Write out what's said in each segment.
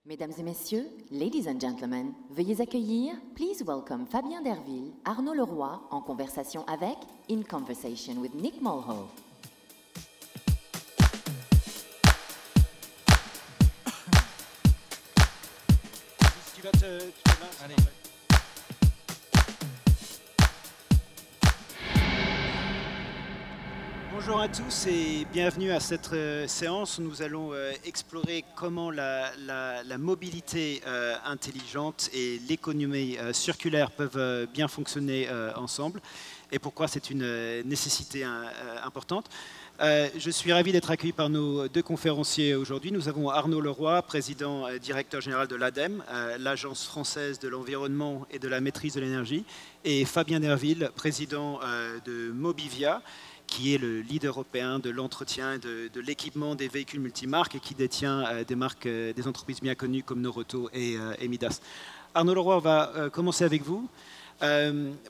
Mesdames et messieurs, ladies and gentlemen, veuillez accueillir, please welcome Fabien Derville, Arnaud Leroy en conversation avec In Conversation with Nick Mulhall. Allez. Bonjour à tous et bienvenue à cette séance où nous allons explorer comment la mobilité intelligente et l'économie circulaire peuvent bien fonctionner ensemble et pourquoi c'est une nécessité importante. Je suis ravi d'être accueilli par nos deux conférenciers aujourd'hui. Nous avons Arnaud Leroy, président directeur général de l'ADEME, l'Agence française de l'environnement et de la maîtrise de l'énergie, et Fabien Derville, président de Mobivia, qui est le leader européen de l'entretien et de l'équipement des véhicules multimarques et qui détient des marques, des entreprises bien connues comme Noroto et Midas. Arnaud Leroy, on va commencer avec vous.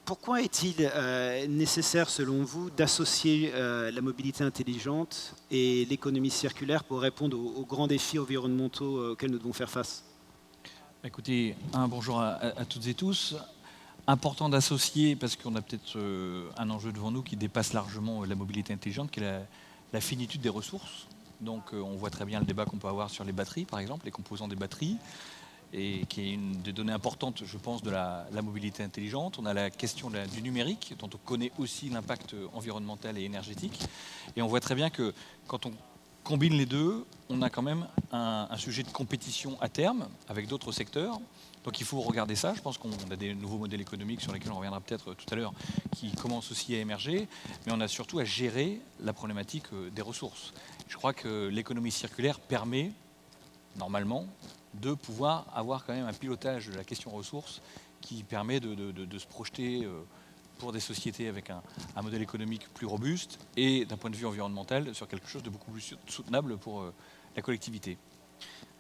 Pourquoi est-il nécessaire, selon vous, d'associer la mobilité intelligente et l'économie circulaire pour répondre aux grands défis environnementaux auxquels nous devons faire face? Écoutez, bonjour à toutes et tous. Important d'associer, parce qu'on a peut-être un enjeu devant nous qui dépasse largement la mobilité intelligente, qui est la finitude des ressources. Donc on voit très bien le débat qu'on peut avoir sur les batteries, par exemple, les composants des batteries, et qui est une des données importantes, je pense, de la mobilité intelligente. On a la question du numérique, dont on connaît aussi l'impact environnemental et énergétique. Et on voit très bien que quand on combine les deux, on a quand même un sujet de compétition à terme avec d'autres secteurs. Donc il faut regarder ça. Je pense qu'on a des nouveaux modèles économiques sur lesquels on reviendra peut-être tout à l'heure qui commencent aussi à émerger. Mais on a surtout à gérer la problématique des ressources. Je crois que l'économie circulaire permet, normalement, de pouvoir avoir quand même un pilotage de la question ressources qui permet de se projeter pour des sociétés avec un modèle économique plus robuste et d'un point de vue environnemental sur quelque chose de beaucoup plus soutenable pour la collectivité.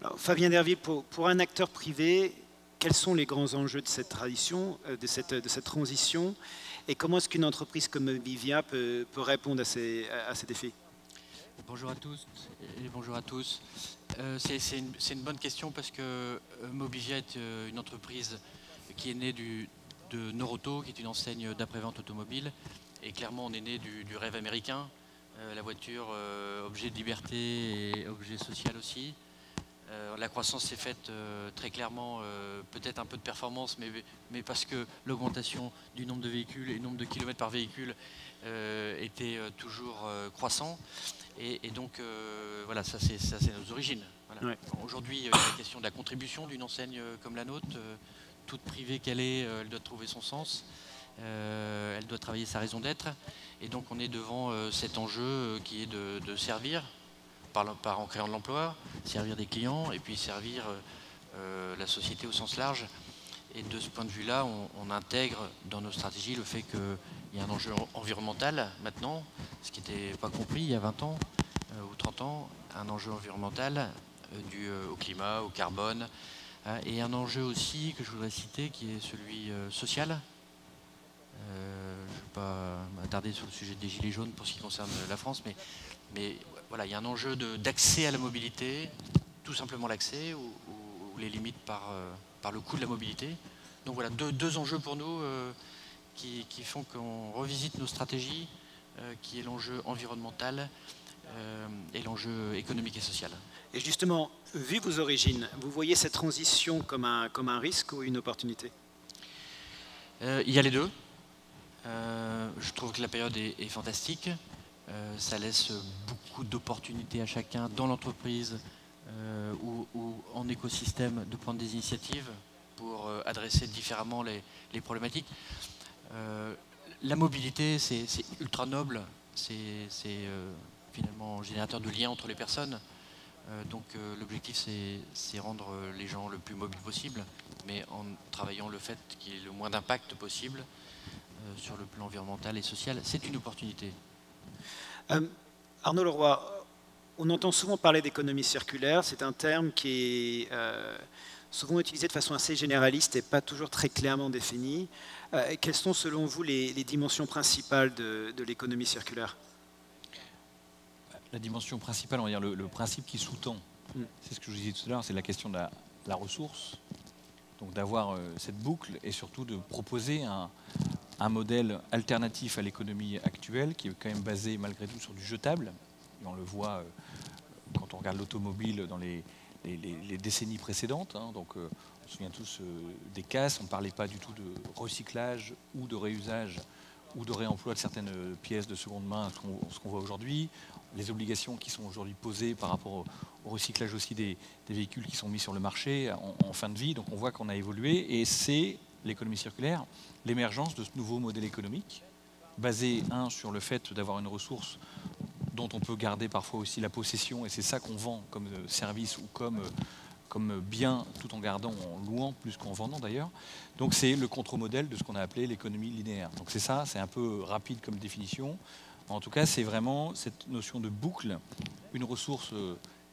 Alors, Fabien Derville, pour un acteur privé, quels sont les grands enjeux de cette tradition, de cette transition, et comment est-ce qu'une entreprise comme Mobivia peut répondre à ces défis? Bonjour à tous et bonjour à tous. C'est une bonne question parce que Mobivia est une entreprise qui est née de Noroto, qui est une enseigne d'après-vente automobile. Et clairement, on est né du rêve américain. La voiture, objet de liberté et objet social aussi. La croissance s'est faite très clairement, peut-être un peu de performance, mais parce que l'augmentation du nombre de véhicules et du nombre de kilomètres par véhicule était toujours croissant. Et donc, voilà, ça c'est nos origines. Voilà. Ouais. Aujourd'hui, il y a la question de la contribution d'une enseigne comme la nôtre. Toute privée qu'elle est, elle doit trouver son sens. Elle doit travailler sa raison d'être. Et donc, on est devant cet enjeu qui est de servir, en créant de l'emploi, servir des clients et puis servir la société au sens large. Et de ce point de vue-là, on intègre dans nos stratégies le fait qu'il y a un enjeu environnemental maintenant, ce qui n'était pas compris il y a 20 ans ou 30 ans, un enjeu environnemental dû au climat, au carbone, et un enjeu aussi que je voudrais citer qui est celui social. Je ne vais pas m'attarder sur le sujet des gilets jaunes pour ce qui concerne la France, mais voilà, il y a un enjeu d'accès à la mobilité, tout simplement l'accès ou les limites par le coût de la mobilité. Donc voilà, deux enjeux pour nous qui font qu'on revisite nos stratégies, qui est l'enjeu environnemental et l'enjeu économique et social. Et justement, vu vos origines, vous voyez cette transition comme un risque ou une opportunité? Il y a les deux. Je trouve que la période est fantastique. Ça laisse beaucoup d'opportunités à chacun dans l'entreprise ou en écosystème de prendre des initiatives pour adresser différemment les problématiques. La mobilité, c'est ultra noble, c'est finalement générateur de liens entre les personnes. Donc l'objectif, c'est rendre les gens le plus mobiles possible, mais en travaillant le fait qu'il y ait le moins d'impact possible sur le plan environnemental et social. C'est une opportunité. Arnaud Leroy, on entend souvent parler d'économie circulaire. C'est un terme qui est souvent utilisé de façon assez généraliste et pas toujours très clairement défini. Quelles sont selon vous les dimensions principales de l'économie circulaire? La dimension principale, on va dire le principe qui sous-tend, c'est ce que je vous disais tout à l'heure, c'est la question de la ressource, donc d'avoir cette boucle et surtout de proposer un modèle alternatif à l'économie actuelle qui est quand même basé malgré tout sur du jetable. Et on le voit quand on regarde l'automobile dans les décennies précédentes. Hein. Donc on se souvient tous des casses, on ne parlait pas du tout de recyclage ou de réusage ou de réemploi de certaines pièces de seconde main, ce qu'on voit aujourd'hui. Les obligations qui sont aujourd'hui posées par rapport au recyclage aussi des véhicules qui sont mis sur le marché en fin de vie. Donc on voit qu'on a évolué et c'est l'économie circulaire, l'émergence de ce nouveau modèle économique basé, sur le fait d'avoir une ressource dont on peut garder parfois aussi la possession et c'est ça qu'on vend comme service ou comme bien tout en gardant, en louant plus qu'en vendant d'ailleurs. Donc c'est le contre-modèle de ce qu'on a appelé l'économie linéaire. Donc c'est ça, c'est un peu rapide comme définition. En tout cas, c'est vraiment cette notion de boucle. Une ressource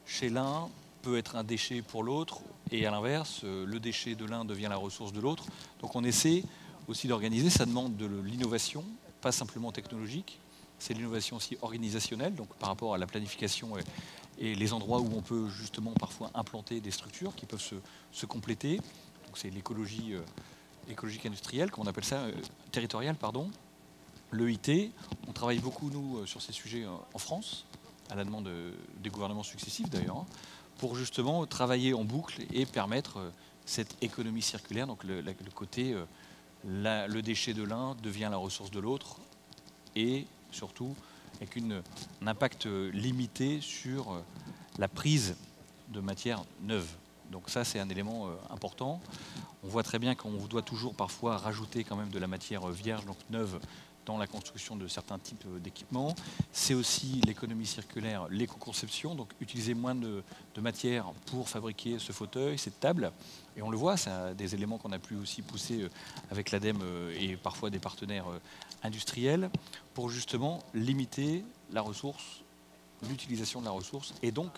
chez l'un peut être un déchet pour l'autre, et à l'inverse, le déchet de l'un devient la ressource de l'autre. Donc on essaie aussi d'organiser, ça demande de l'innovation, pas simplement technologique, c'est l'innovation aussi organisationnelle, donc par rapport à la planification et les endroits où on peut justement parfois implanter des structures qui peuvent se compléter. Donc c'est l'écologie écologique industrielle, comme on appelle ça, territoriale, pardon. L'EIT, on travaille beaucoup, nous, sur ces sujets en France, à la demande des gouvernements successifs d'ailleurs, hein, pour justement travailler en boucle et permettre cette économie circulaire, donc le côté, le déchet de l'un devient la ressource de l'autre, et surtout avec un impact limité sur la prise de matières neuves. Donc ça, c'est un élément important. On voit très bien qu'on doit toujours parfois rajouter quand même de la matière vierge, donc neuve, dans la construction de certains types d'équipements. C'est aussi l'économie circulaire, l'éco-conception, donc utiliser moins de matière pour fabriquer ce fauteuil, cette table. Et on le voit, c'est des éléments qu'on a pu aussi pousser avec l'ADEME et parfois des partenaires industriels pour justement limiter la ressource, l'utilisation de la ressource et donc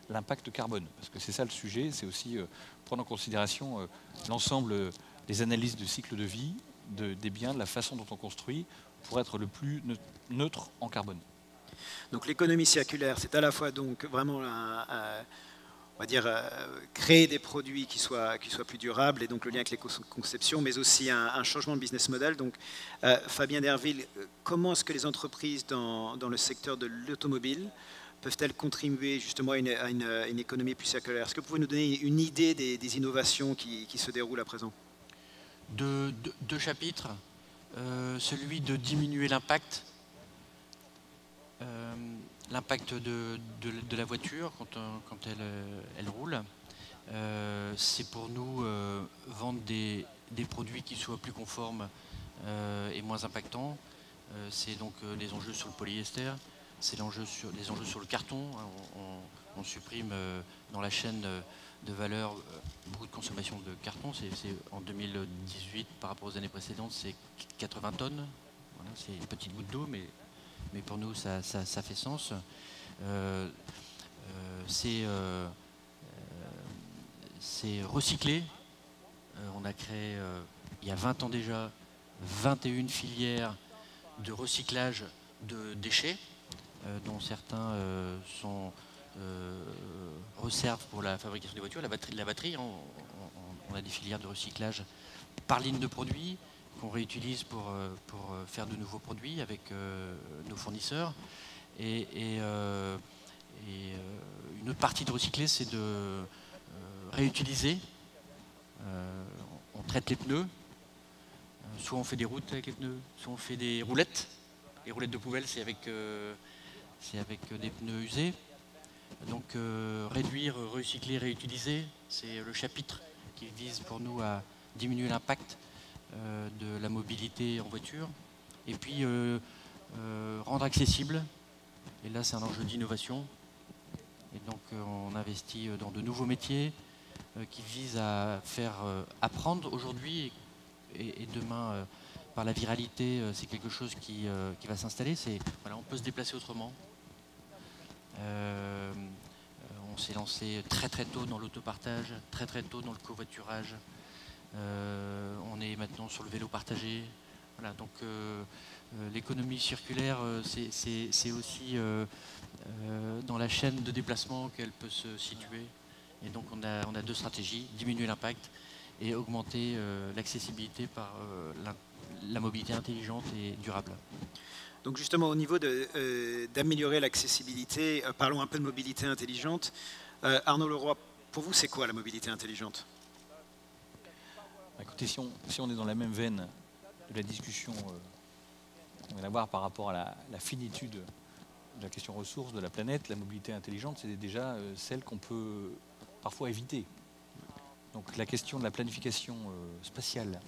l'impact carbone. Parce que c'est ça le sujet, c'est aussi prendre en considération l'ensemble des analyses de cycle de vie des biens, de la façon dont on construit, pour être le plus neutre en carbone. Donc l'économie circulaire, c'est à la fois donc vraiment on va dire créer des produits qui soient plus durables et donc le lien avec l'éco-conception, mais aussi un changement de business model. Donc Fabien Derville, comment est-ce que les entreprises dans le secteur de l'automobile peuvent-elles contribuer justement à une économie plus circulaire? Est-ce que vous pouvez nous donner une idée des innovations qui se déroulent à présent? Deux chapitres, celui de diminuer l'impact, l'impact de la voiture quand elle roule. C'est pour nous vendre des produits qui soient plus conformes et moins impactants. C'est donc les enjeux sur le polyester, c'est les enjeux sur le carton. On supprime dans la chaîne de valeur beaucoup de consommation de carton. En 2018, par rapport aux années précédentes, c'est 80 tonnes. Voilà, c'est une petite goutte d'eau, mais pour nous, ça fait sens. C'est recycler. On a créé, il y a 20 ans déjà, 21 filières de recyclage de déchets, dont certains sont réserves pour la fabrication des voitures, la batterie. On a des filières de recyclage par ligne de produits qu'on réutilise pour faire de nouveaux produits avec nos fournisseurs. Et une autre partie de recycler, c'est de réutiliser. On traite les pneus. Soit on fait des routes avec les pneus, soit on fait des roulettes. Les roulettes de poubelle, c'est avec des pneus usés. Donc réduire, recycler, réutiliser, c'est le chapitre qui vise pour nous à diminuer l'impact de la mobilité en voiture. Et puis rendre accessible, et là c'est un enjeu d'innovation. Et donc on investit dans de nouveaux métiers qui visent à faire apprendre aujourd'hui et demain par la viralité, c'est quelque chose qui va s'installer. Voilà, on peut se déplacer autrement. On s'est lancé très très tôt dans l'autopartage, très très tôt dans le covoiturage. On est maintenant sur le vélo partagé. Voilà, donc l'économie circulaire, c'est aussi dans la chaîne de déplacement qu'elle peut se situer. Et donc on a deux stratégies, diminuer l'impact et augmenter l'accessibilité par la mobilité intelligente et durable. Donc justement, au niveau d'améliorer l'accessibilité, parlons un peu de mobilité intelligente. Arnaud Leroy, pour vous, c'est quoi la mobilité intelligente? Écoutez, si on est dans la même veine de la discussion qu'on vient d'avoir par rapport à la finitude de la question ressources de la planète, la mobilité intelligente, c'est déjà celle qu'on peut parfois éviter. Donc la question de la planification spatiale,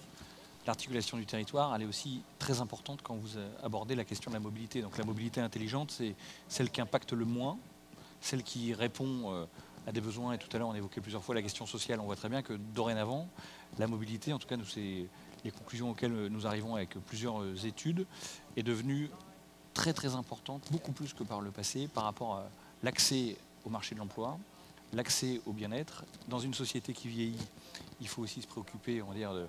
l'articulation du territoire, elle est aussi très importante quand vous abordez la question de la mobilité. Donc la mobilité intelligente, c'est celle qui impacte le moins, celle qui répond à des besoins. Et tout à l'heure, on évoquait plusieurs fois la question sociale. On voit très bien que dorénavant, la mobilité, en tout cas, c'est les conclusions auxquelles nous arrivons avec plusieurs études, est devenue très très importante, beaucoup plus que par le passé, par rapport à l'accès au marché de l'emploi, l'accès au bien-être. Dans une société qui vieillit, il faut aussi se préoccuper, on va dire, de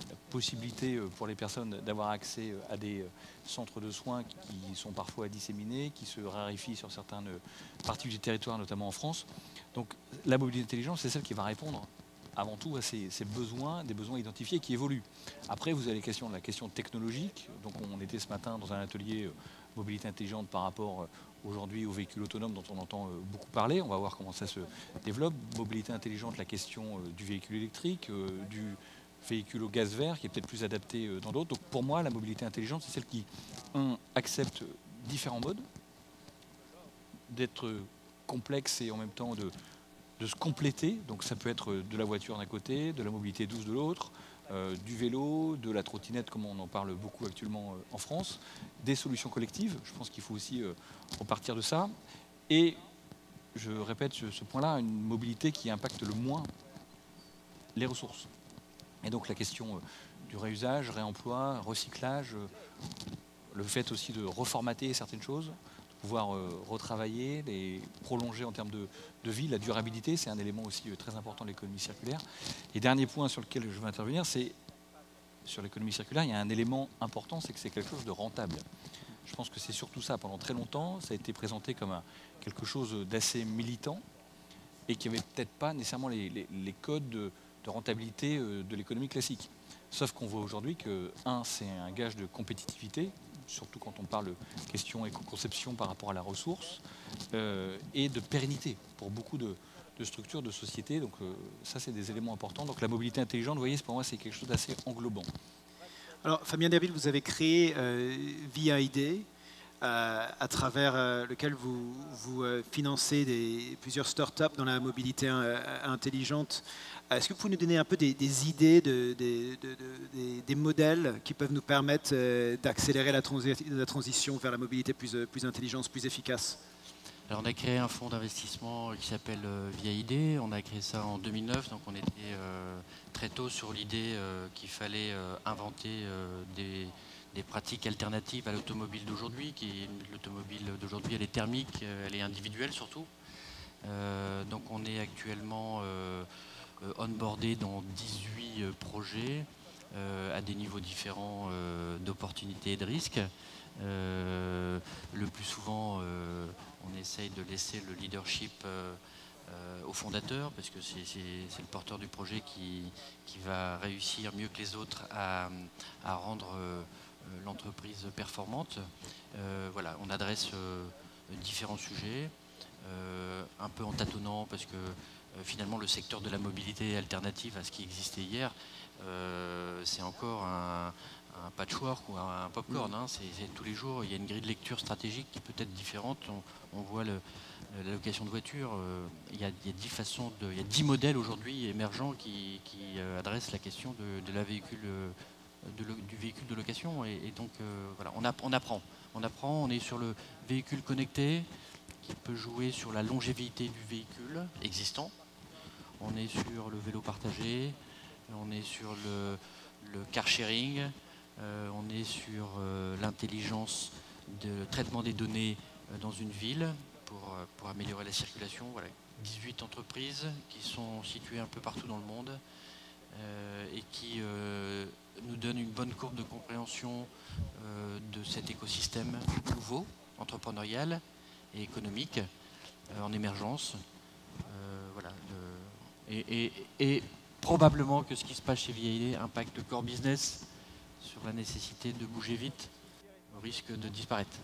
la possibilité pour les personnes d'avoir accès à des centres de soins qui sont parfois disséminés, qui se raréfient sur certaines parties du territoire, notamment en France. Donc la mobilité intelligente, c'est celle qui va répondre avant tout à ces besoins, des besoins identifiés qui évoluent. Après, vous avez la question technologique. Donc on était ce matin dans un atelier mobilité intelligente par rapport aujourd'hui aux véhicules autonomes dont on entend beaucoup parler. On va voir comment ça se développe. Mobilité intelligente, la question du véhicule électrique, du véhicule au gaz vert, qui est peut-être plus adapté dans d'autres. Donc pour moi, la mobilité intelligente, c'est celle qui, accepte différents modes, d'être complexe et en même temps de se compléter. Donc ça peut être de la voiture d'un côté, de la mobilité douce de l'autre, du vélo, de la trottinette, comme on en parle beaucoup actuellement en France, des solutions collectives. Je pense qu'il faut aussi repartir de ça. Et je répète ce point-là, une mobilité qui impacte le moins les ressources. Et donc la question du réusage, réemploi, recyclage, le fait aussi de reformater certaines choses, de pouvoir retravailler, les prolonger en termes de vie, la durabilité, c'est un élément aussi très important de l'économie circulaire. Et dernier point sur lequel je veux intervenir, c'est sur l'économie circulaire, il y a un élément important, c'est que c'est quelque chose de rentable. Je pense que c'est surtout ça. Pendant très longtemps, ça a été présenté comme quelque chose d'assez militant et qui n'avait peut-être pas nécessairement les codes de rentabilité de l'économie classique. Sauf qu'on voit aujourd'hui que, c'est un gage de compétitivité, surtout quand on parle de questions éco-conception par rapport à la ressource, et de pérennité pour beaucoup de structures, de sociétés. Donc ça, c'est des éléments importants. Donc la mobilité intelligente, vous voyez, pour moi, c'est quelque chose d'assez englobant. Alors, Fabien Derville, vous avez créé VID, à travers lequel vous financez plusieurs startups dans la mobilité intelligente. Est-ce que vous pouvez nous donner un peu des idées, des modèles qui peuvent nous permettre d'accélérer la transition vers la mobilité plus intelligente, plus efficace? Alors on a créé un fonds d'investissement qui s'appelle VID. On a créé ça en 2009, donc on était très tôt sur l'idée qu'il fallait inventer des pratiques alternatives à l'automobile d'aujourd'hui. L'automobile d'aujourd'hui, elle est thermique, elle est individuelle surtout. Donc on est actuellement onboardé dans 18 projets à des niveaux différents d'opportunités et de risques. Le plus souvent, on essaye de laisser le leadership au fondateur, parce que c'est le porteur du projet qui va réussir mieux que les autres à rendre l'entreprise performante. Voilà, on adresse différents sujets, un peu en tâtonnant, parce que finalement le secteur de la mobilité alternative à ce qui existait hier, c'est encore un patchwork ou un popcorn. C'est tous les jours, il y a une grille de lecture stratégique qui peut être différente. On voit la location de voiture, il y a 10 façons, il y a 10 modèles aujourd'hui émergents qui adressent la question du véhicule de location. Et donc voilà, on apprend, on est sur le véhicule connecté qui peut jouer sur la longévité du véhicule existant. On est sur le vélo partagé, on est sur le car sharing, on est sur l'intelligence de traitement des données dans une ville pour améliorer la circulation. Voilà. 18 entreprises qui sont situées un peu partout dans le monde et qui nous donnent une bonne courbe de compréhension de cet écosystème nouveau, entrepreneurial et économique, en émergence. Et probablement que ce qui se passe chez VIA impacte le core business sur la nécessité de bouger vite, au risque de disparaître.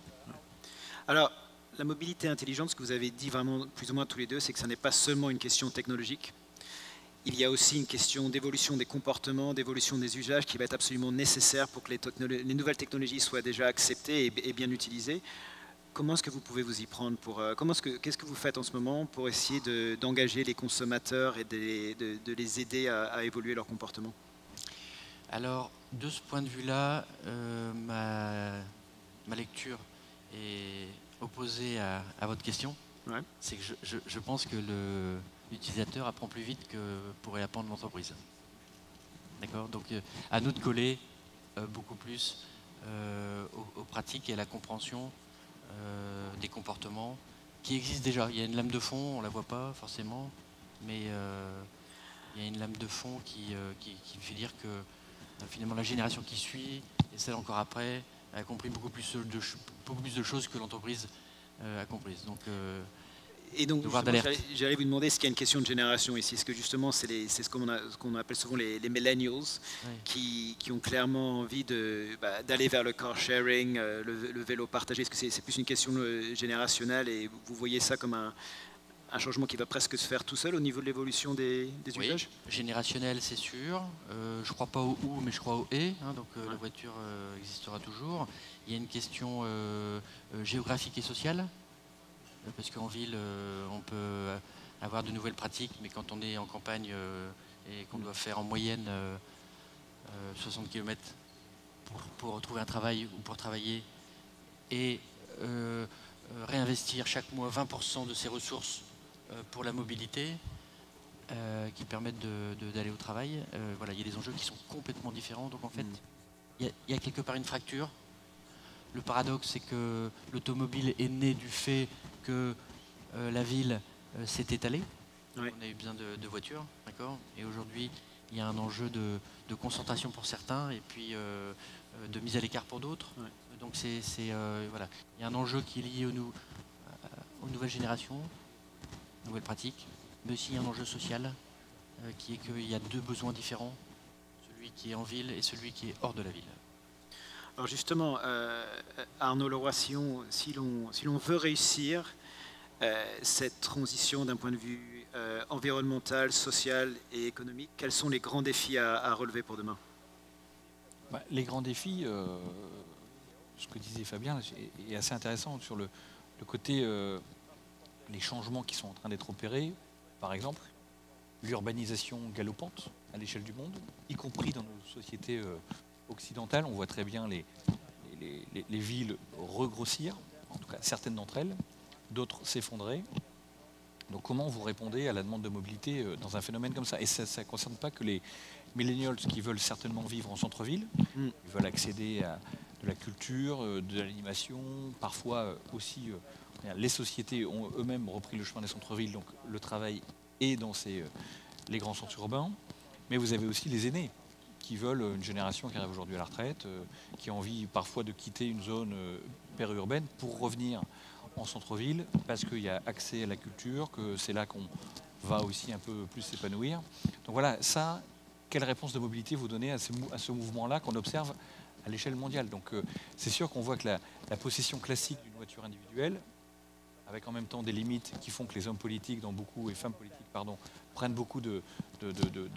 Alors, la mobilité intelligente, ce que vous avez dit vraiment plus ou moins tous les deux, c'est que ce n'est pas seulement une question technologique. Il y a aussi une question d'évolution des comportements, d'évolution des usages qui va être absolument nécessaire pour que les nouvelles technologies soient déjà acceptées et bien utilisées. Comment est-ce que vous pouvez vous y prendre qu'est-ce que vous faites en ce moment pour essayer d'engager les consommateurs et de les aider à évoluer leur comportement? Alors, de ce point de vue-là, ma lecture est opposée à votre question. Ouais. C'est que je pense que l'utilisateur apprend plus vite que pourrait apprendre l'entreprise. D'accord? Donc, à nous de coller beaucoup plus aux pratiques et à la compréhension des comportements qui existent déjà. Il y a une lame de fond, on ne la voit pas forcément, mais il y a une lame de fond qui fait dire que finalement la génération qui suit et celle encore après a compris beaucoup plus de choses que l'entreprise a comprises. Et donc, j'allais vous demander, est-ce qu'il y a une question de génération ici? Est-ce que justement, c'est ce qu'on appelle souvent les millennials, oui, qui ont clairement envie d'aller vers le car sharing, le vélo partagé? Est-ce que c'est plus une question générationnelle et vous voyez ça comme un changement qui va presque se faire tout seul au niveau de l'évolution des usages? Générationnel, c'est sûr. Je ne crois pas au ou, mais je crois au et. Donc la voiture existera toujours. Il y a une question géographique et sociale. Parce qu'en ville, on peut avoir de nouvelles pratiques, mais quand on est en campagne et qu'on doit faire en moyenne 60 km pour trouver un travail ou pour travailler et réinvestir chaque mois 20% de ses ressources pour la mobilité qui permettent d'aller au travail, voilà, il y a des enjeux qui sont complètement différents. Donc en fait, il y a quelque part une fracture. Le paradoxe, c'est que l'automobile est né du fait que la ville s'est étalée. Oui. On a eu besoin de voitures, d'accord. Et aujourd'hui, il y a un enjeu de concentration pour certains et puis de mise à l'écart pour d'autres. Oui. Donc voilà, il y a un enjeu qui est lié aux nouvelles générations, nouvelles pratiques, mais aussi un enjeu social qui est qu'il y a deux besoins différents, celui qui est en ville et celui qui est hors de la ville. Alors justement, Arnaud Leroy, si l'on veut réussir cette transition d'un point de vue environnemental, social et économique, quels sont les grands défis à relever pour demain? Les grands défis, ce que disait Fabien, est assez intéressant sur le côté, les changements qui sont en train d'être opérés, par exemple, l'urbanisation galopante à l'échelle du monde, y compris dans nos sociétés occidentales. On voit très bien les villes regrossir, en tout cas certaines d'entre elles, d'autres s'effondrer. Donc comment vous répondez à la demande de mobilité dans un phénomène comme ça? Et ça ne concerne pas que les millennials qui veulent certainement vivre en centre-ville, ils veulent accéder à de la culture, de l'animation, parfois aussi les sociétés ont eux-mêmes repris le chemin des centres-villes, donc le travail est dans les grands centres urbains, mais vous avez aussi les aînés qui veulent, une génération qui arrive aujourd'hui à la retraite, qui a envie parfois de quitter une zone périurbaine pour revenir en centre-ville, parce qu'il y a accès à la culture, que c'est là qu'on va aussi un peu plus s'épanouir. Donc voilà, ça, quelle réponse de mobilité vous donnez à ce mouvement-là qu'on observe à l'échelle mondiale? Donc c'est sûr qu'on voit que la possession classique d'une voiture individuelle, avec en même temps des limites qui font que les hommes politiques, et femmes politiques, prennent beaucoup de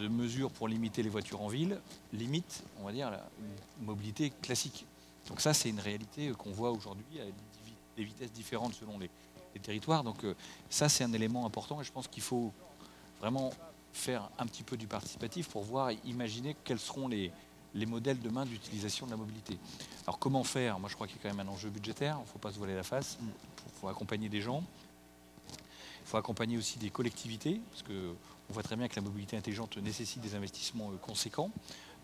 mesures pour limiter les voitures en ville, limite, on va dire, la mobilité classique. Donc ça, c'est une réalité qu'on voit aujourd'hui à des vitesses différentes selon les territoires. Donc ça, c'est un élément important et je pense qu'il faut vraiment faire un petit peu du participatif pour imaginer quels seront les modèles demain d'utilisation de la mobilité. Alors comment faire? Moi, je crois qu'il y a quand même un enjeu budgétaire, il ne faut pas se voiler la face, il faut accompagner des gens. Il faut accompagner aussi des collectivités, parce qu'on voit très bien que la mobilité intelligente nécessite des investissements conséquents,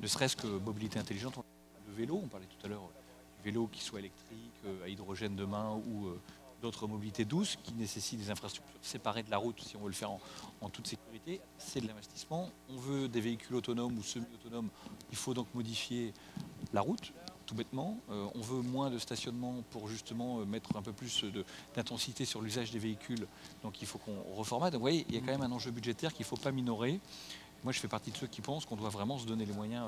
ne serait-ce que mobilité intelligente, on parle de vélo, on parlait tout à l'heure du vélo qui soit électrique, à hydrogène demain, ou d'autres mobilités douces qui nécessitent des infrastructures séparées de la route si on veut le faire en toute sécurité, c'est de l'investissement. On veut des véhicules autonomes ou semi-autonomes, il faut donc modifier la route, tout bêtement. On veut moins de stationnement pour justement mettre un peu plus d'intensité sur l'usage des véhicules. Donc il faut qu'on reformate. Donc, vous voyez, il y a quand même un enjeu budgétaire qu'il ne faut pas minorer. Moi, je fais partie de ceux qui pensent qu'on doit vraiment se donner les moyens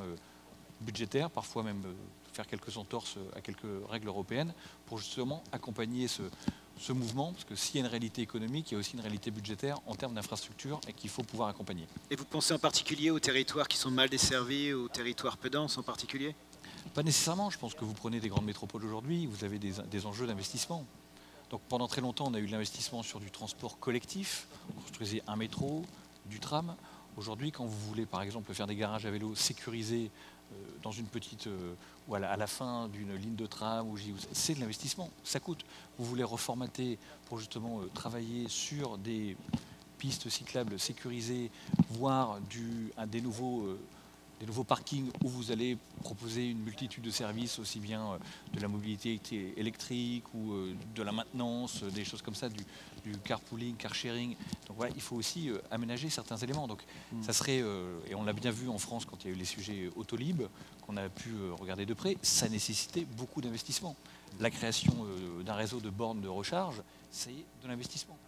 budgétaires, parfois même faire quelques entorses à quelques règles européennes, pour justement accompagner ce mouvement, parce que s'il y a une réalité économique, il y a aussi une réalité budgétaire en termes d'infrastructures et qu'il faut pouvoir accompagner. Et vous pensez en particulier aux territoires qui sont mal desservis, aux territoires peu denses en particulier? Pas nécessairement. Je pense que vous prenez des grandes métropoles aujourd'hui, vous avez des enjeux d'investissement. Donc pendant très longtemps, on a eu de l'investissement sur du transport collectif. On construisait un métro, du tram. Aujourd'hui, quand vous voulez par exemple faire des garages à vélo sécurisés dans une petite ou à la fin d'une ligne de tram, c'est de l'investissement, ça coûte. Vous voulez reformater pour justement travailler sur des pistes cyclables sécurisées, voire des nouveaux parkings où vous allez proposer une multitude de services, aussi bien de la mobilité électrique ou de la maintenance, des choses comme ça, du carpooling, car sharing. Donc voilà, il faut aussi aménager certains éléments. Donc ça serait, et on l'a bien vu en France quand il y a eu les sujets Autolib, qu'on a pu regarder de près, ça nécessitait beaucoup d'investissement. La création d'un réseau de bornes de recharge, c'est de l'investissement.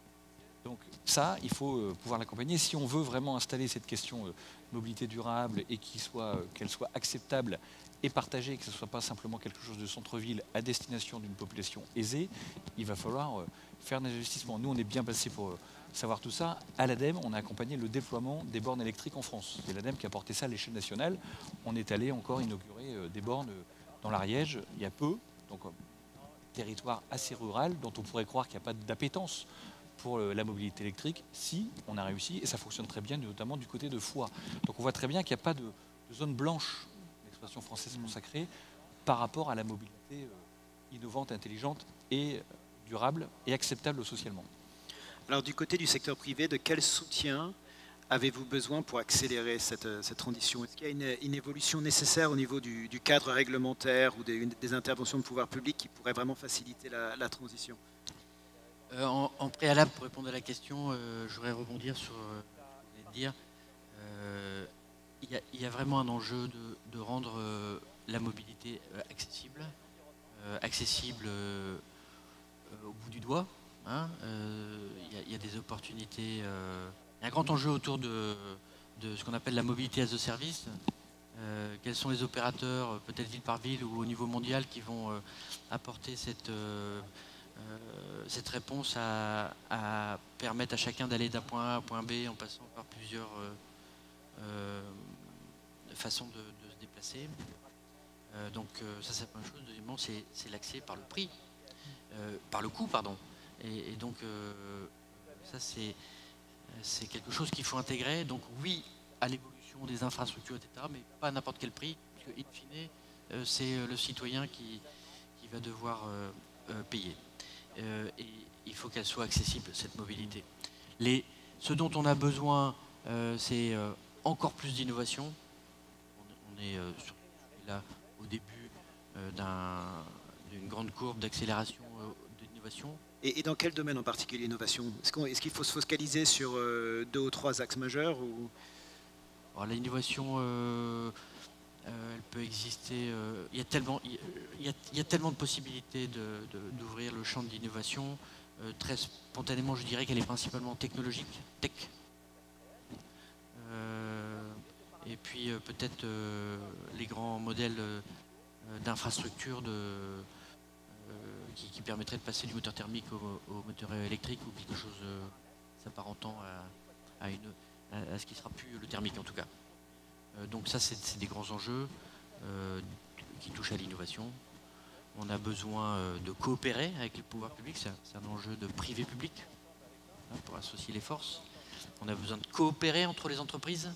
Donc ça, il faut pouvoir l'accompagner. Si on veut vraiment installer cette question mobilité durable et qu'elle soit acceptable et partagée, que ce ne soit pas simplement quelque chose de centre-ville à destination d'une population aisée, il va falloir faire des investissements. Nous, on est bien placés pour savoir tout ça. À l'ADEME, on a accompagné le déploiement des bornes électriques en France. C'est l'ADEME qui a porté ça à l'échelle nationale. On est allé encore inaugurer des bornes dans l'Ariège il y a peu, donc territoire assez rural dont on pourrait croire qu'il n'y a pas d'appétence pour la mobilité électrique. Si, on a réussi et ça fonctionne très bien, notamment du côté de Foix. Donc on voit très bien qu'il n'y a pas de zone blanche, l'expression française consacrée, par rapport à la mobilité innovante, intelligente et durable et acceptable socialement. Alors du côté du secteur privé, de quel soutien avez-vous besoin pour accélérer cette transition? Est-ce qu'il y a une évolution nécessaire au niveau du cadre réglementaire ou des interventions de pouvoir public qui pourraient vraiment faciliter la transition? En préalable, pour répondre à la question, je voudrais rebondir sur ce que vous venez de dire. Il y a vraiment un enjeu de rendre la mobilité accessible au bout du doigt. Hein. Il y a des opportunités. Il y a un grand enjeu autour de ce qu'on appelle la mobilité as a service. Quels sont les opérateurs, peut-être ville par ville ou au niveau mondial, qui vont apporter cette réponse à permettre à chacun d'aller d'un point A à un point B en passant par plusieurs façons de se déplacer. Donc ça c'est la première chose. Deuxièmement, c'est l'accès par le prix, par le coût, pardon. Et donc ça c'est quelque chose qu'il faut intégrer. Donc oui à l'évolution des infrastructures, etc., mais pas à n'importe quel prix, parce que in fine, c'est le citoyen qui va devoir payer. Et il faut qu'elle soit accessible, cette mobilité. Ce dont on a besoin, c'est encore plus d'innovation. On est là au début d'une grande courbe d'accélération d'innovation. Et dans quel domaine en particulier l'innovation? Est-ce qu'il faut se focaliser sur 2 ou 3 axes majeurs ou... Alors, l'innovation, elle peut exister. Il y a tellement de possibilités d'ouvrir le champ de l'innovation. Très spontanément, je dirais qu'elle est principalement technologique, tech. Et puis peut-être les grands modèles d'infrastructure qui permettraient de passer du moteur thermique au moteur électrique ou quelque chose s'apparentant à ce qui sera plus le thermique en tout cas. Donc ça c'est des grands enjeux qui touchent à l'innovation. On a besoin de coopérer avec les pouvoirs publics, c'est un enjeu de privé-public hein, pour associer les forces. On a besoin de coopérer entre les entreprises,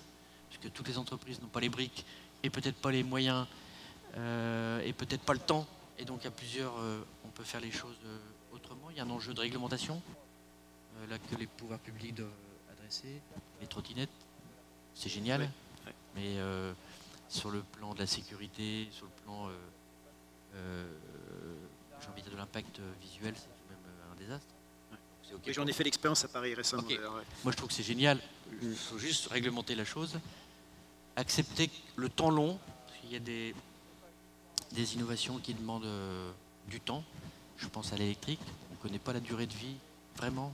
parce que toutes les entreprises n'ont pas les briques et peut-être pas les moyens et peut-être pas le temps. Et donc à plusieurs, on peut faire les choses autrement. Il y a un enjeu de réglementation là que les pouvoirs publics doivent adresser. Les trottinettes, c'est génial, oui. Mais sur le plan de la sécurité, sur le plan j'ai envie de dire de l'impact visuel, c'est tout de même un désastre. Okay, oui, j'en ai fait l'expérience à Paris récemment. Okay. Ouais. Moi je trouve que c'est génial, il faut juste réglementer la chose, accepter le temps long, parce qu'il y a des innovations qui demandent du temps. Je pense à l'électrique. On ne connaît pas la durée de vie vraiment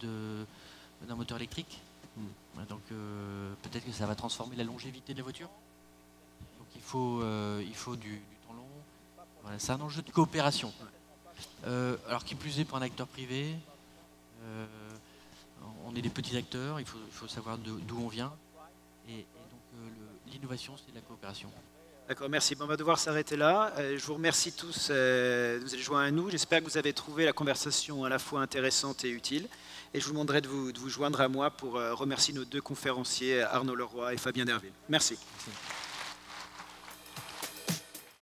d'un moteur électrique. Donc peut-être que ça va transformer la longévité de la voiture. Donc il faut du temps long. Voilà, c'est un enjeu de coopération. Alors qui plus est pour un acteur privé, on est des petits acteurs, il faut savoir d'où on vient. Et donc l'innovation, c'est de la coopération. D'accord, merci. Bon, on va devoir s'arrêter là. Je vous remercie tous de vous être joints à nous. J'espère que vous avez trouvé la conversation à la fois intéressante et utile. Et je vous demanderai de vous joindre à moi pour remercier nos deux conférenciers, Arnaud Leroy et Fabien Derville. Merci. Merci.